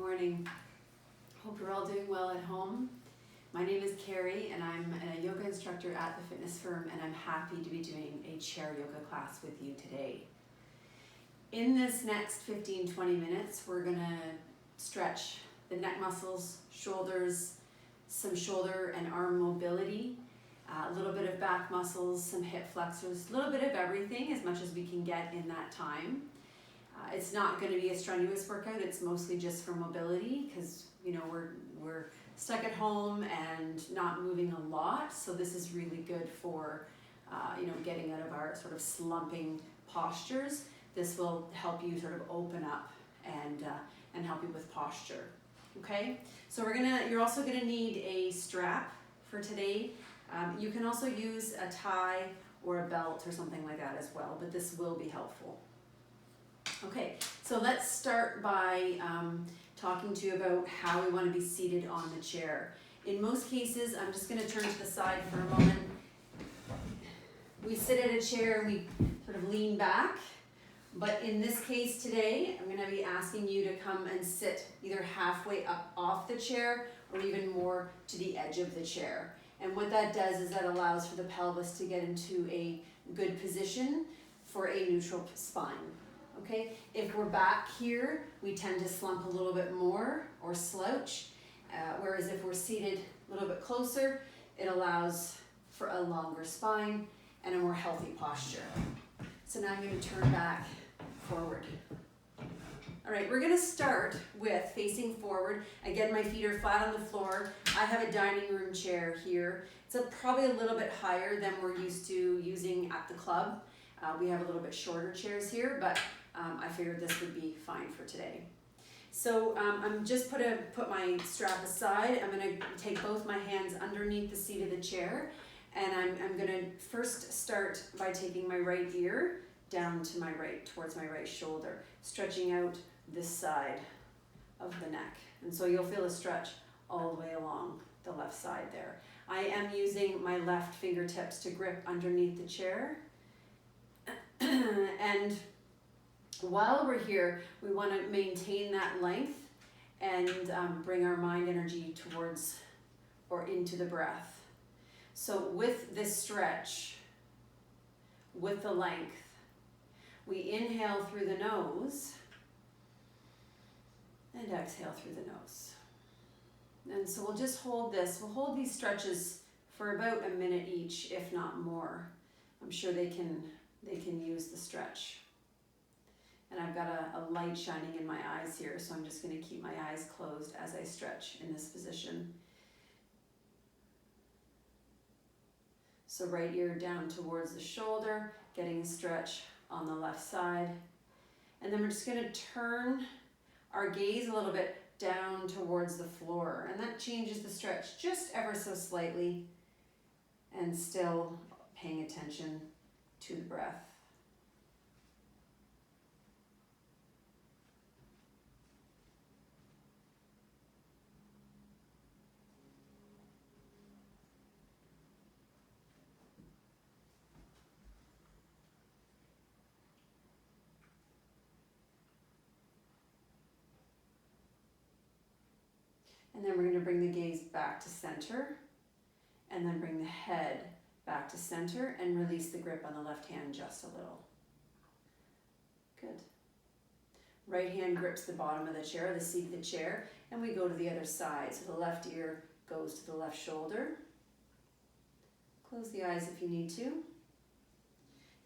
morning. Hope you're all doing well at home. My name is Kerri and I'm a yoga instructor at the fitness firm, and I'm happy to be doing a chair yoga class with you today. In this next 15-20 minutes, we're gonna stretch the neck muscles, shoulders, some shoulder and arm mobility, a little bit of back muscles, some hip flexors, a little bit of everything, as much as we can get in that time. It's not going to be a strenuous workout. It's mostly just for mobility, because we're stuck at home and not moving a lot. So this is really good for getting out of our sort of slumping postures. This will help you sort of open up and help you with posture. Okay, so you're also gonna need a strap for today. You can also use a tie or a belt or something like that as well, but this will be helpful. Okay, so let's start by talking to you about how we want to be seated on the chair. In most cases, I'm just going to turn to the side for a moment. We sit at a chair and we sort of lean back, but in this case today, I'm going to be asking you to come and sit either halfway up off the chair or even more to the edge of the chair. And what that does is that allows for the pelvis to get into a good position for a neutral spine. Okay, if we're back here, we tend to slump a little bit more or slouch, whereas if we're seated a little bit closer, it allows for a longer spine and a more healthy posture. So now I'm going to turn back forward. All right, we're going to start with facing forward. Again, my feet are flat on the floor. I have a dining room chair here. It's probably a little bit higher than we're used to using at the club. We have a little bit shorter chairs here, but I figured this would be fine for today. So I'm just put my strap aside. I'm going to take both my hands underneath the seat of the chair, and I'm going to first start by taking my right ear down to my right, towards my right shoulder, stretching out this side of the neck. And so you'll feel a stretch all the way along the left side there. I am using my left fingertips to grip underneath the chair. And while we're here, we want to maintain that length and bring our mind energy towards or into the breath. So with this stretch, with the length, we inhale through the nose and exhale through the nose. And so we'll just hold this. We'll hold these stretches for about a minute each, if not more. I'm sure they can use the stretch. And I've got a light shining in my eyes here, so I'm just going to keep my eyes closed as I stretch in this position. So right ear down towards the shoulder, getting a stretch on the left side. And then we're just going to turn our gaze a little bit down towards the floor, and that changes the stretch just ever so slightly, and still paying attention to the breath. And then we're going to bring the gaze back to center, and then bring the head back to center and release the grip on the left hand just a little. Good. Right hand grips the bottom of the chair, the seat of the chair, and we go to the other side. So the left ear goes to the left shoulder. Close the eyes if you need to.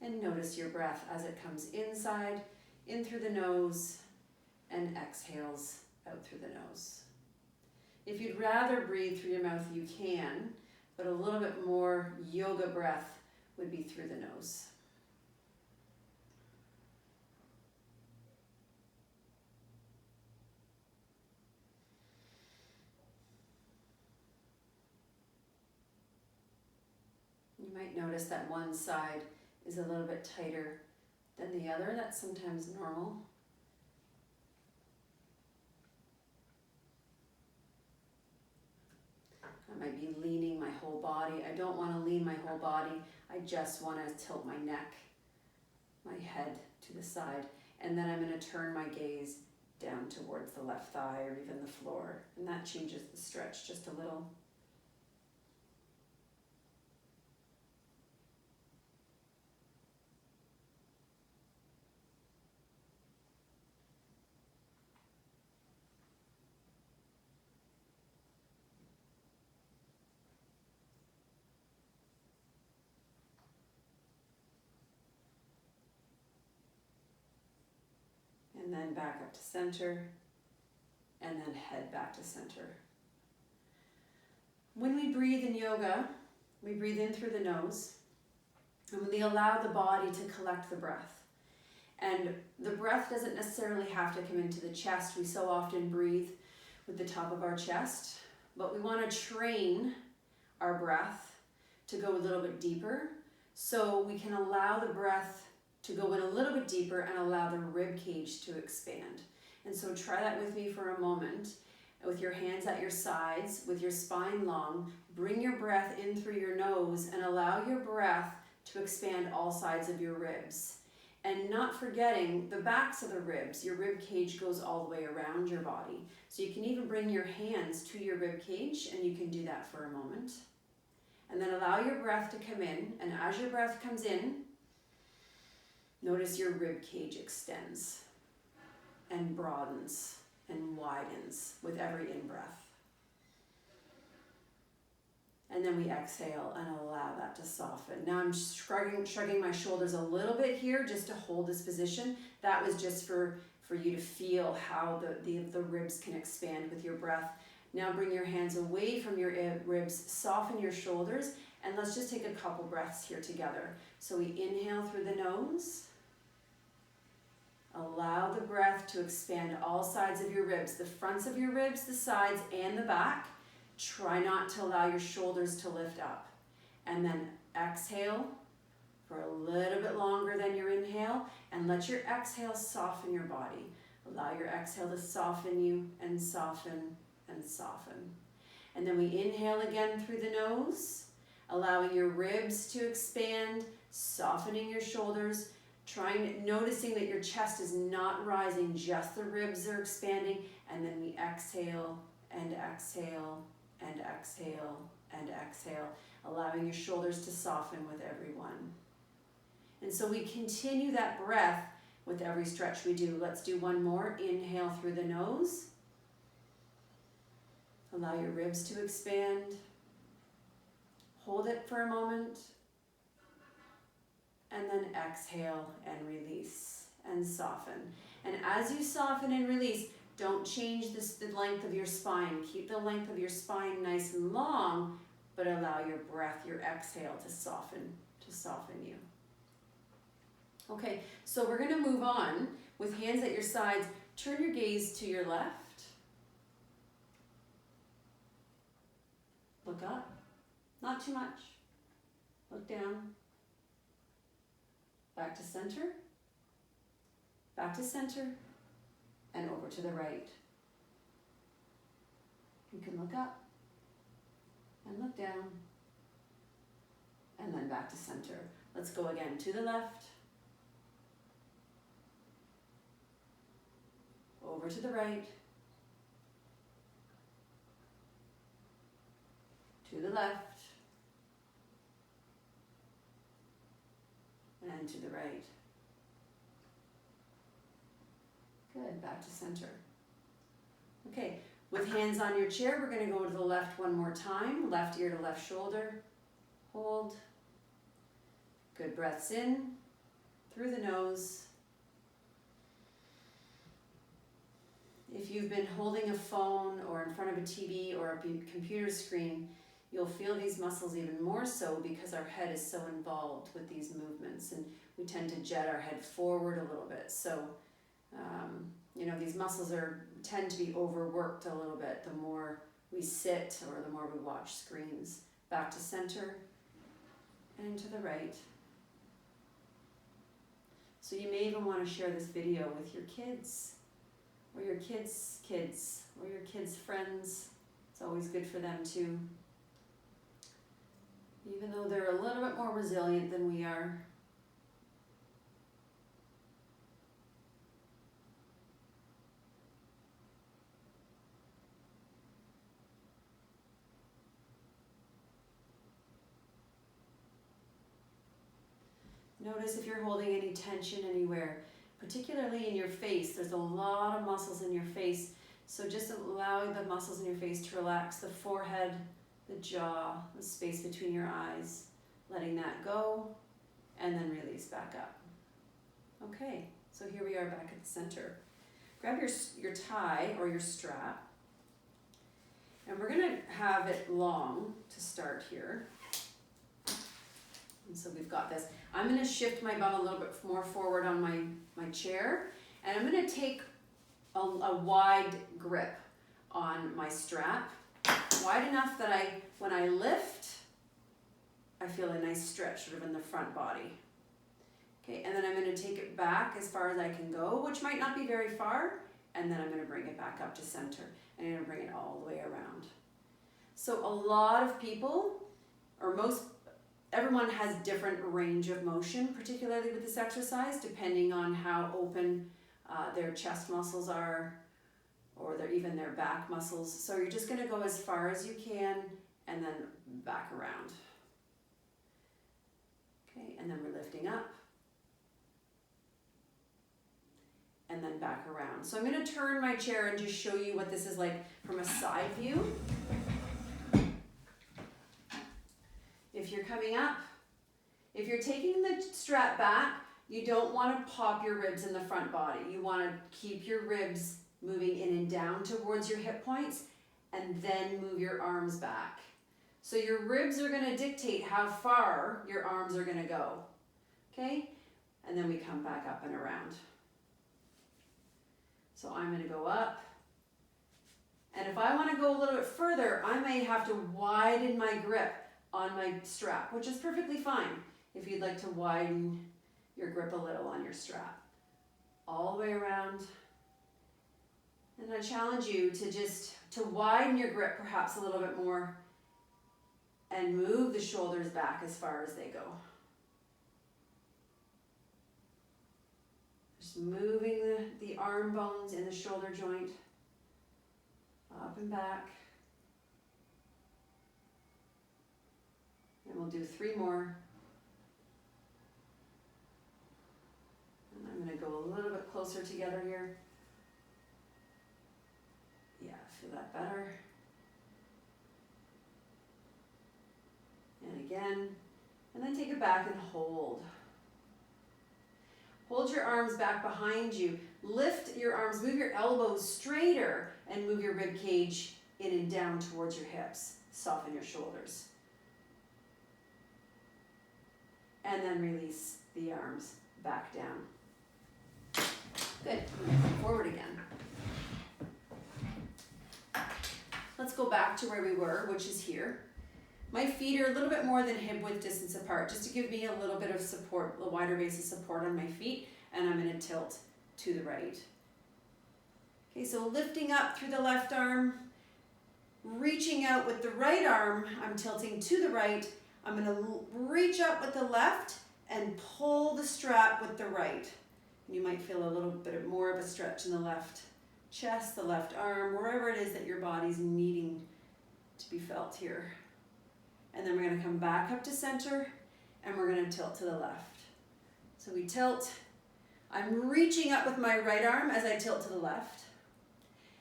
And notice your breath as it comes inside, in through the nose, and exhales out through the nose. If you'd rather breathe through your mouth, you can, but a little bit more yoga breath would be through the nose. You might notice that one side is a little bit tighter than the other. That's sometimes normal. I might be leaning my whole body. I don't want to lean my whole body. I just want to tilt my neck, my head to the side. And then I'm going to turn my gaze down towards the left thigh or even the floor. And that changes the stretch just a little. And then back up to center, and then head back to center. When we breathe in yoga, we breathe in through the nose, and we allow the body to collect the breath. And the breath doesn't necessarily have to come into the chest. We so often breathe with the top of our chest, but we want to train our breath to go a little bit deeper, so we can allow the breath to go in a little bit deeper and allow the rib cage to expand. And so try that with me for a moment. With your hands at your sides, with your spine long, bring your breath in through your nose and allow your breath to expand all sides of your ribs. And not forgetting the backs of the ribs. Your rib cage goes all the way around your body. So you can even bring your hands to your rib cage, and you can do that for a moment. And then allow your breath to come in, and as your breath comes in, notice your rib cage extends and broadens and widens with every in-breath. And then we exhale and allow that to soften. Now I'm shrugging my shoulders a little bit here just to hold this position. That was just for you to feel how the ribs can expand with your breath. Now bring your hands away from your ribs, soften your shoulders, and let's just take a couple breaths here together. So we inhale through the nose. Allow the breath to expand all sides of your ribs, the fronts of your ribs, the sides, and the back. Try not to allow your shoulders to lift up. And then exhale for a little bit longer than your inhale, and let your exhale soften your body. Allow your exhale to soften you and soften and soften. And then we inhale again through the nose, allowing your ribs to expand, softening your shoulders, noticing that your chest is not rising, just the ribs are expanding, and then we exhale and exhale and exhale and exhale, allowing your shoulders to soften with every one. And so we continue that breath with every stretch we do. Let's do one more. Inhale through the nose. Allow your ribs to expand. Hold it for a moment. And then exhale and release and soften. And as you soften and release, don't change the length of your spine. Keep the length of your spine nice and long, but allow your breath, your exhale to soften you. Okay, so we're gonna move on with hands at your sides. Turn your gaze to your left. Look up, not too much. Look down. Back to center, and over to the right. You can look up and look down, and then back to center. Let's go again to the left, over to the right, to the left, and to the right. Good, back to center. Okay, with hands on your chair, we're going to go to the left one more time. Left ear to left shoulder. Hold. Good breaths in through the nose. If you've been holding a phone or in front of a TV or a computer screen, you'll feel these muscles even more so because our head is so involved with these movements, and we tend to jet our head forward a little bit. So, these muscles tend to be overworked a little bit the more we sit or the more we watch screens. Back to center and to the right. So you may even want to share this video with your kids or your kids' kids or your kids' friends. It's always good for them too. Even though they're a little bit more resilient than we are. Notice if you're holding any tension anywhere, particularly in your face. There's a lot of muscles in your face, so just allowing the muscles in your face to relax, the forehead, the jaw, the space between your eyes, letting that go, and then release back up. Okay, so here we are back at the center. Grab your tie or your strap, and we're gonna have it long to start here. And so we've got this. I'm gonna shift my bum a little bit more forward on my chair, and I'm gonna take a wide grip on my strap, wide enough that when I lift, I feel a nice stretch sort of in the front body. Okay, and then I'm going to take it back as far as I can go, which might not be very far, and then I'm going to bring it back up to center, and I'm going to bring it all the way around. So a lot of people, or everyone has different range of motion, particularly with this exercise, depending on how open their chest muscles are, or even their back muscles. So you're just going to go as far as you can, and then back around. Okay, and then we're lifting up, and then back around. So I'm going to turn my chair and just show you what this is like from a side view. If you're coming up, if you're taking the strap back, you don't want to pop your ribs in the front body. You want to keep your ribs moving in and down towards your hip points, and then move your arms back. So your ribs are going to dictate how far your arms are going to go. Okay? And then we come back up and around. So I'm going to go up. And if I want to go a little bit further, I may have to widen my grip on my strap, which is perfectly fine if you'd like to widen your grip a little on your strap. All the way around. And I challenge you to widen your grip perhaps a little bit more and move the shoulders back as far as they go. Just moving the arm bones in the shoulder joint up and back. And we'll do 3 more. And I'm going to go a little bit closer together here. Yeah, feel that better. And again, and then take it back and hold. Hold your arms back behind you. Lift your arms, move your elbows straighter, and move your rib cage in and down towards your hips. Soften your shoulders. And then release the arms back down. Good. Forward again. Let's go back to where we were, which is here. My feet are a little bit more than hip width distance apart, just to give me a little bit of support, a wider base of support on my feet, and I'm going to tilt to the right. Okay, so lifting up through the left arm, reaching out with the right arm, I'm tilting to the right. I'm going to reach up with the left and pull the strap with the right. You might feel a little bit more of a stretch in the left chest, the left arm, wherever it is that your body's needing to be felt here. And then we're going to come back up to center, and we're going to tilt to the left. So we tilt. I'm reaching up with my right arm as I tilt to the left.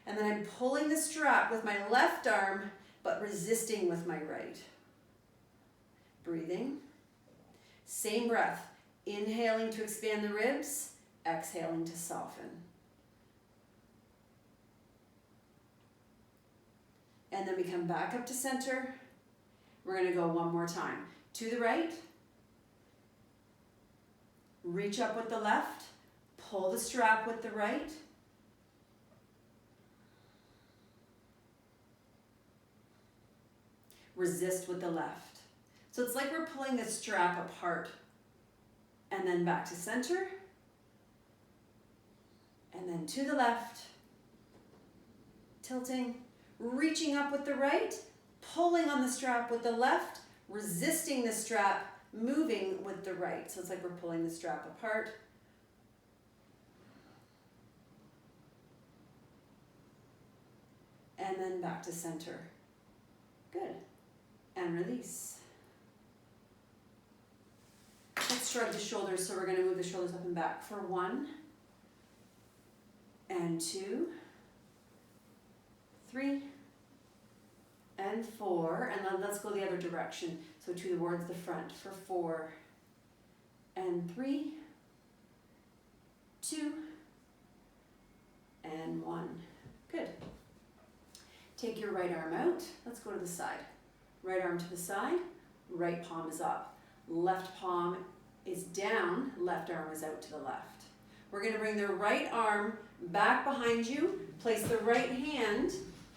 And then I'm pulling the strap with my left arm, but resisting with my right. Breathing. Same breath. Inhaling to expand the ribs, exhaling to soften. And then we come back up to center. We're going to go one more time. To the right. Reach up with the left. Pull the strap with the right. Resist with the left. So it's like we're pulling the strap apart. And then back to center. And then to the left. Tilting. Reaching up with the right. Pulling on the strap with the left. Resisting the strap. Moving with the right. So it's like we're pulling the strap apart. And then back to center. Good. And release. Let's shrug the shoulders, so we're going to move the shoulders up and back for 1 and 2, 3 and 4, and then let's go the other direction, so towards the front for 4 and 3, 2 and 1. Good. Take your right arm out. Let's go to the side. Right arm to the side, right palm is up. Left palm is down, left arm is out to the left. We're going to bring the right arm back behind you. Place the right hand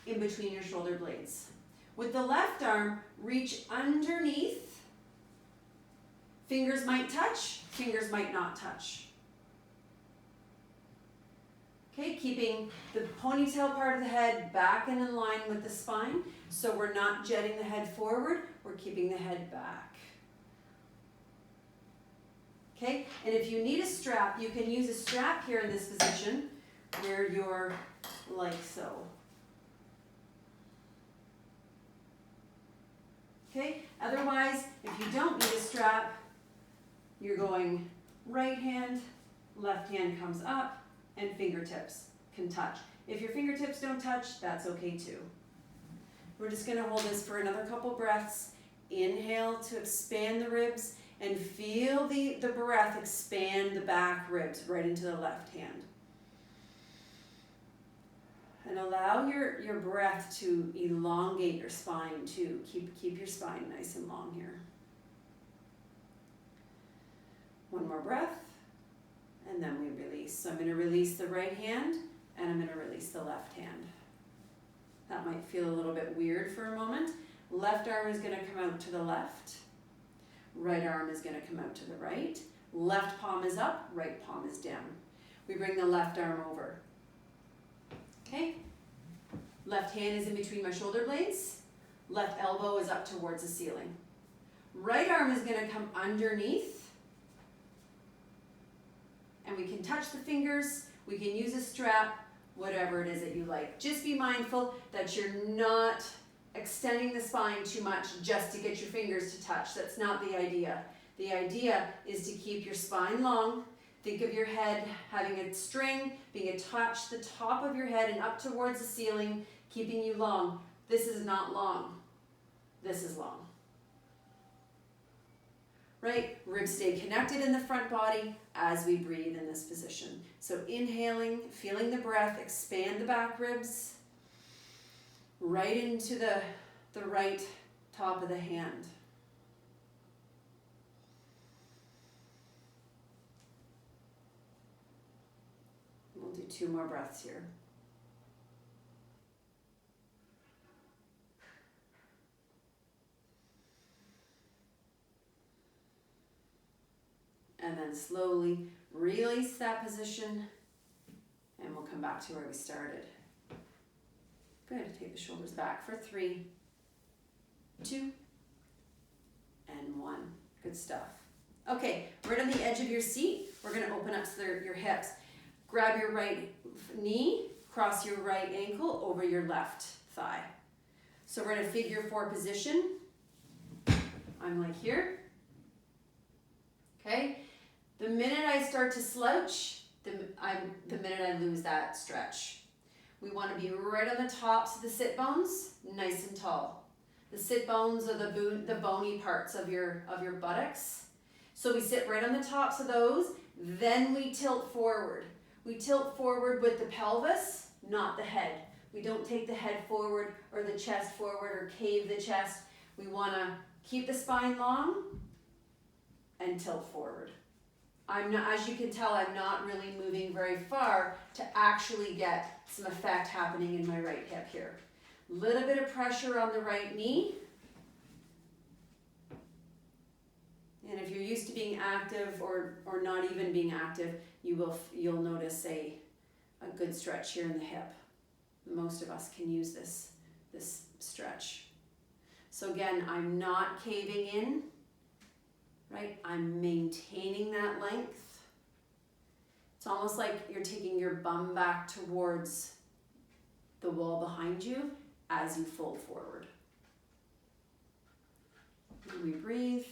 in between your shoulder blades. With the left arm, reach underneath. Fingers might touch, fingers might not touch. Okay, keeping the ponytail part of the head back and in line with the spine, so we're not jetting the head forward, we're keeping the head back. Okay, and if you need a strap, you can use a strap here in this position where you're like so. Okay, otherwise, if you don't need a strap, you're going right hand, left hand comes up, and fingertips can touch. If your fingertips don't touch, that's okay too. We're just going to hold this for another couple breaths. Inhale to expand the ribs and feel the breath expand the back ribs right into the left hand. And allow your breath to elongate your spine too. Keep your spine nice and long here. One more breath. And then we release. So I'm going to release the right hand and I'm going to release the left hand. That might feel a little bit weird for a moment. Left arm is going to come out to the left. Right arm is going to come out to the right. Left palm is up, right palm is down. We bring the left arm over. Okay? Left hand is in between my shoulder blades. Left elbow is up towards the ceiling. Right arm is going to come underneath. And we can touch the fingers, we can use a strap, whatever it is that you like. Just be mindful that you're not extending the spine too much just to get your fingers to touch. That's not the idea. The idea is to keep your spine long. Think of your head having a string, being attached to the top of your head and up towards the ceiling, keeping you long. This is not long. This is long. Right? Ribs stay connected in the front body as we breathe in this position. So inhaling, feeling the breath, expand the back ribs, right into the right top of the hand. We'll do 2 more breaths here. And then slowly release that position and we'll come back to where we started. Good, take the shoulders back for 3, 2, and 1. Good stuff. Okay, right on the edge of your seat, we're going to open up your hips. Grab your right knee, cross your right ankle over your left thigh. So we're in a figure 4 position. I'm like here. Okay. The minute I start to slouch, the minute I lose that stretch. We want to be right on the tops of the sit bones, nice and tall. The sit bones are the bony parts of your buttocks. So we sit right on the tops of those, then we tilt forward. We tilt forward with the pelvis, not the head. We don't take the head forward or the chest forward or cave the chest. We want to keep the spine long and tilt forward. As you can tell, I'm not really moving very far to actually get some effect happening in my right hip here. Little bit of pressure on the right knee. And if you're used to being active or not even being active, you'll notice a good stretch here in the hip. Most of us can use this stretch. So again, I'm not caving in. Right? I'm maintaining that length. It's almost like you're taking your bum back towards the wall behind you as you fold forward. And we breathe.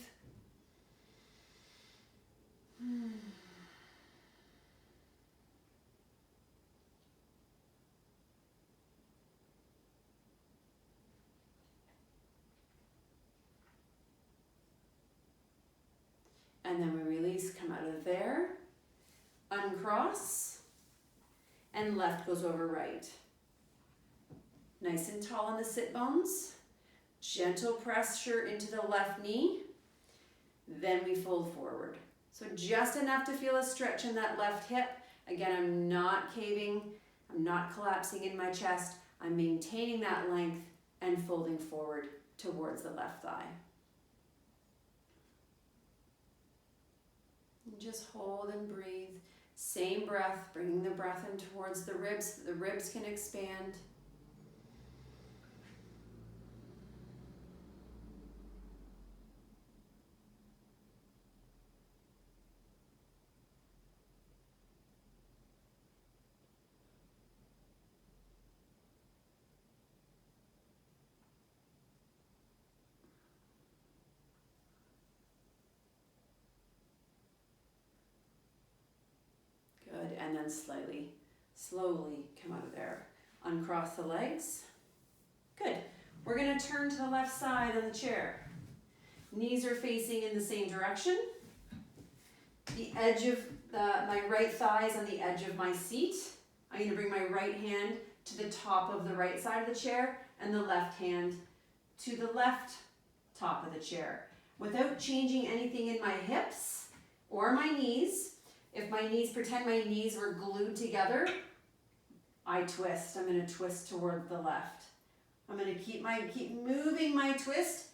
And then we release, come out of there, uncross, and left goes over right. Nice and tall on the sit bones. Gentle pressure into the left knee. Then we fold forward. So just enough to feel a stretch in that left hip. Again, I'm not caving, I'm not collapsing in my chest. I'm maintaining that length and folding forward towards the left thigh. And just hold and breathe. Same breath, bringing the breath in towards the ribs so the ribs can expand. Good, and then slowly come out of there. Uncross the legs. Good. We're going to turn to the left side of the chair. Knees are facing in the same direction. The edge of my right thigh is on the edge of my seat. I'm going to bring my right hand to the top of the right side of the chair and the left hand to the left top of the chair. Without changing anything in my hips or my knees, pretend my knees were glued together, I twist. I'm going to twist toward the left. I'm going to keep moving my twist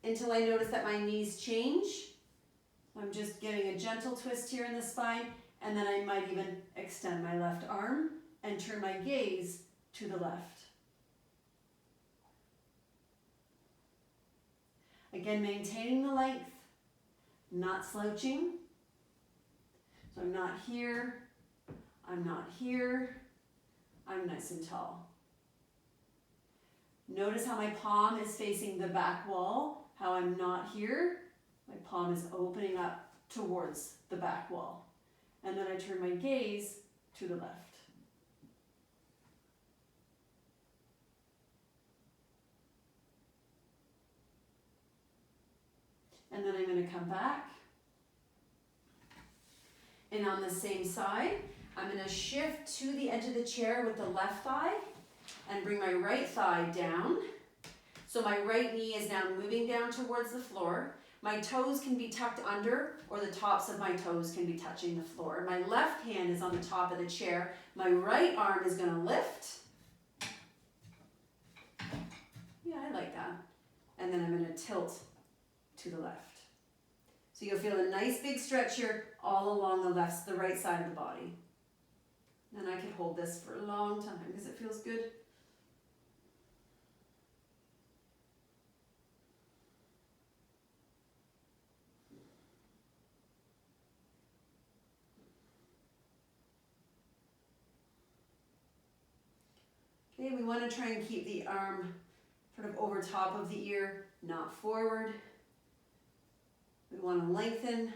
until I notice that my knees change. I'm just giving a gentle twist here in the spine, and then I might even extend my left arm and turn my gaze to the left. Again, maintaining the length, not slouching. So I'm not here, I'm not here, I'm nice and tall. Notice how my palm is facing the back wall, how I'm not here. My palm is opening up towards the back wall. And then I turn my gaze to the left. And then I'm going to come back. And on the same side, I'm going to shift to the edge of the chair with the left thigh and bring my right thigh down. So my right knee is now moving down towards the floor. My toes can be tucked under, or the tops of my toes can be touching the floor. My left hand is on the top of the chair. My right arm is going to lift. Yeah, I like that. And then I'm going to tilt to the left. So you'll feel a nice big stretch here all along the right side of the body. And I can hold this for a long time because it feels good. Okay, we want to try and keep the arm sort of over top of the ear, not forward. We want to lengthen.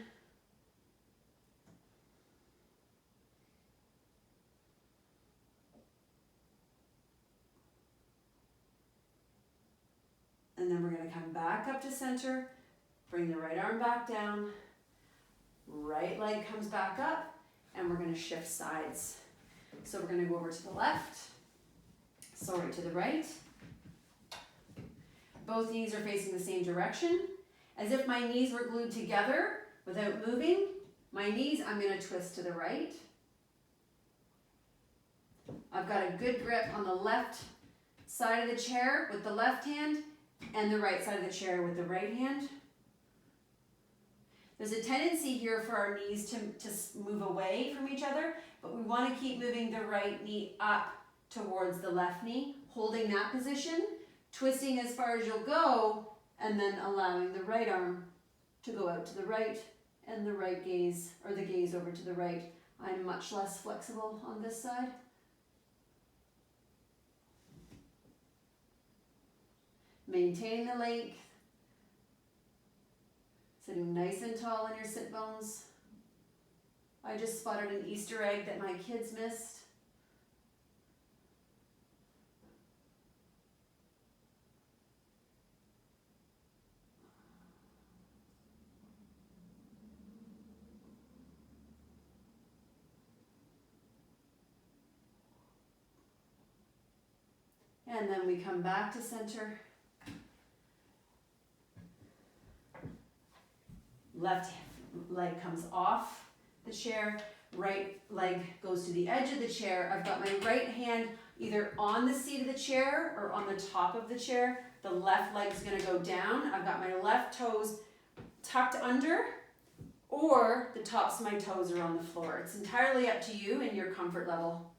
And then we're going to come back up to center, bring the right arm back down, right leg comes back up, and we're going to shift sides. So we're going to go over to the left, sorry, to the right. Both knees are facing the same direction. As if my knees were glued together without moving. My knees, I'm going to twist to the right. I've got a good grip on the left side of the chair with the left hand and the right side of the chair with the right hand. There's a tendency here for our knees to move away from each other, but we want to keep moving the right knee up towards the left knee, holding that position, twisting as far as you'll go, and then allowing the right arm to go out to the right and the right gaze, or the gaze over to the right. I'm much less flexible on this side. Maintaining the length. Sitting nice and tall on your sit bones. I just spotted an Easter egg that my kids missed. And then we come back to center. Left leg comes off the chair, right leg goes to the edge of the chair. I've got my right hand either on the seat of the chair or on the top of the chair. The left leg's gonna go down. I've got my left toes tucked under, or the tops of my toes are on the floor. It's entirely up to you and your comfort level.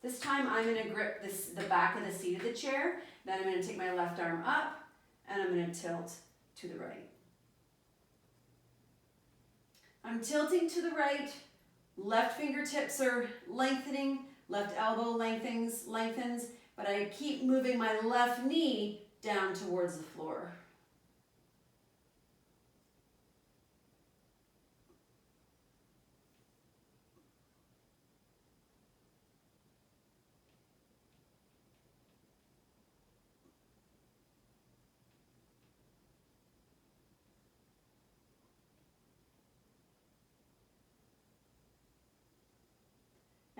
This time I'm gonna grip the back of the seat of the chair, then I'm gonna take my left arm up and I'm gonna tilt to the right. I'm tilting to the right, left fingertips are lengthening, left elbow lengthens, but I keep moving my left knee down towards the floor.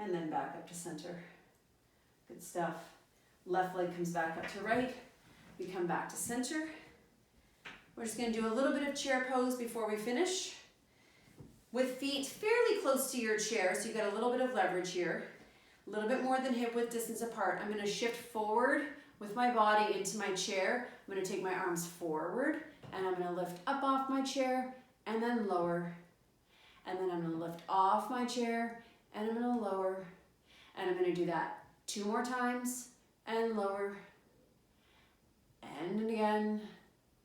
And then back up to center. Good stuff. Left leg comes back up to right. We come back to center. We're just going to do a little bit of chair pose before we finish. With feet fairly close to your chair, so you've got a little bit of leverage here. A little bit more than hip width distance apart. I'm going to shift forward with my body into my chair. I'm going to take my arms forward and I'm going to lift up off my chair and then lower. And then I'm going to lift off my chair and I'm going to lower, and I'm going to do that 2 more times, and lower, and again,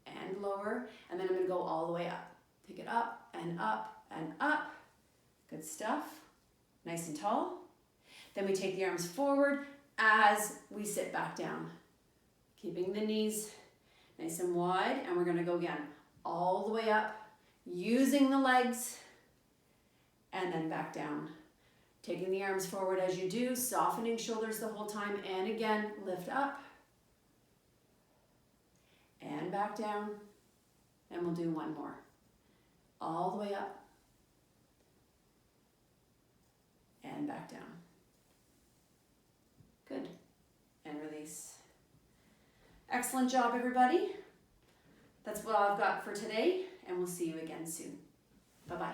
and lower, and then I'm going to go all the way up. Take it up, and up, and up. Good stuff. Nice and tall. Then we take the arms forward as we sit back down. Keeping the knees nice and wide, and we're going to go again, all the way up, using the legs, and then back down. Taking the arms forward as you do, softening shoulders the whole time, and again, lift up, and back down, and we'll do 1 more. All the way up, and back down. Good, and release. Excellent job, everybody. That's what I've got for today, and we'll see you again soon. Bye-bye.